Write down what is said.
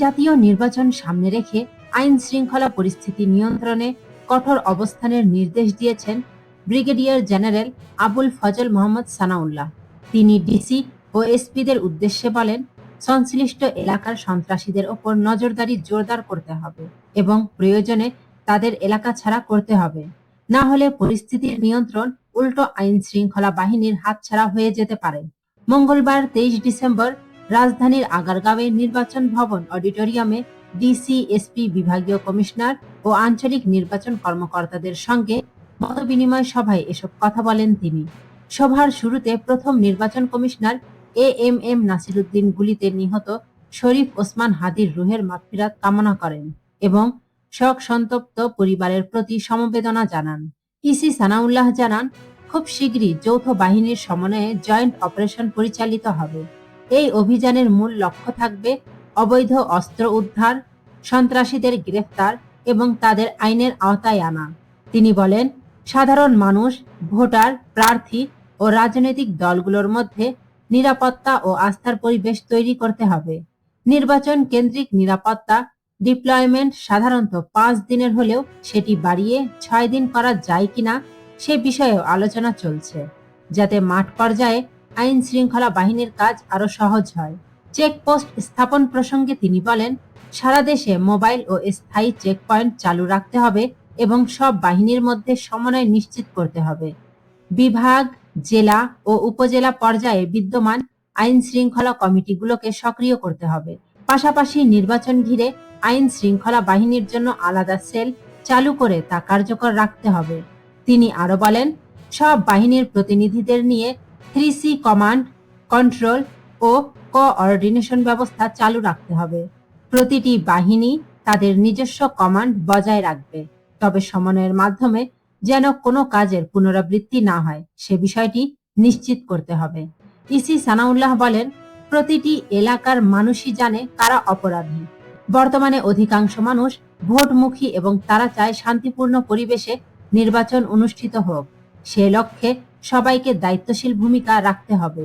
জাতীয় নির্বাচন সামনে রেখে আইন শৃঙ্খলা পরিস্থিতি নিয়ন্ত্রণে কঠোর অবস্থানের নির্দেশ দিয়েছেন ব্রিগেডিয়ার জেনারেল আবুল ফজল মোহাম্মদ সানাউল্লাহ। তিনি ডিসি ও এসপিদের উদ্দেশ্যে বলেন, সংশ্লিষ্ট এলাকার সন্ত্রাসীদের ওপর নজরদারি জোরদার করতে হবে এবং প্রয়োজনে তাদের এলাকা ছাড়া করতে হবে। না হলে পরিস্থিতির নিয়ন্ত্রণ উল্টো আইন শৃঙ্খলা বাহিনীর হাতছাড়া হয়ে যেতে পারে। মঙ্গলবার 23 ডিসেম্বর রাজধানীর আগারগাঁওয়ে নির্বাচন ভবন অডিটোরিয়ামে ডিসি, এসপি, বিভাগীয় কমিশনার ও আঞ্চলিক নির্বাচন কর্মকর্তাদের সঙ্গে মতবিনিময় সভায় এসব কথা বলেন তিনি। সভার শুরুতে প্রথম নির্বাচন কমিশনার এএমএম নাসিরুদ্দিন গুলিতে নিহত শরীফ ওসমান হাদির রুহের মাগফিরাত কামনা করেন এবং শোক সন্তপ্ত পরিবারের প্রতি সমবেদনা জানান। ইসি সানাউল্লাহ জানান, খুব শীঘ্রই যৌথ বাহিনীর সমন্বয়ে জয়েন্ট অপারেশন পরিচালিত হবে। এই অভিযানের মূল লক্ষ্য থাকবে অবৈধ অস্ত্র উদ্ধার, সন্ত্রাসীদের গ্রেফতার এবং তাদের আইনের আওতায় আনা। তিনি বলেন, সাধারণ মানুষ, ভোটার, প্রার্থী ও রাজনৈতিক দলগুলোর মধ্যে নিরাপত্তা ও আস্থার পরিবেশ তৈরি করতে হবে। নির্বাচন কেন্দ্রিক নিরাপত্তা ডিপ্লয়মেন্ট সাধারণত 5 দিনের হলেও সেটি বাড়িয়ে 6 দিন করা যায় কিনা সে বিষয়েও আলোচনা চলছে, যাতে মাঠ পর্যায়ে আইন শৃঙ্খলা বাহিনীর কাজ আরো সহজ হয়। চেকপোস্ট স্থাপন প্রসঙ্গে তিনি বলেন, সারা দেশে মোবাইল ও স্থায়ী চেকপয়েন্ট চালু রাখতে হবে এবং সব বাহিনীর মধ্যে সমন্বয় নিশ্চিত করতে হবে। বিভাগ, জেলা ও উপজেলা পর্যায়ে বিদ্যমান আইন শৃঙ্খলা কমিটিগুলোকে সক্রিয় করতে হবে। পাশাপাশি নির্বাচন ঘিরে আইন শৃঙ্খলা বাহিনীর জন্য আলাদা সেল চালু করে তা কার্যকর রাখতে হবে। তিনি আরো বলেন, সব বাহিনীর প্রতিনিধিদের নিয়ে 3C কমান্ড, কন্ট্রোল ও কোঅর্ডিনেশন ব্যবস্থা চালু রাখতে হবে। প্রতিটি বাহিনী তাদের নিজস্ব কমান্ড বজায় রাখবে, তবে সমন্বয়ের মাধ্যমে যেন কোনো কাজের পুনরাবৃত্তি না হয় সে বিষয়টি নিশ্চিত করতে হবে। ইসি সানাউল্লাহ বলেন, প্রতিটি এলাকার মানুষই জানে কারা অপরাধী। বর্তমানে অধিকাংশ মানুষ ভোটমুখী এবং তারা চায় শান্তিপূর্ণ পরিবেশে নির্বাচন অনুষ্ঠিত হোক। সে লক্ষ্যে সবাইকে দায়িত্বশীল ভূমিকা রাখতে হবে।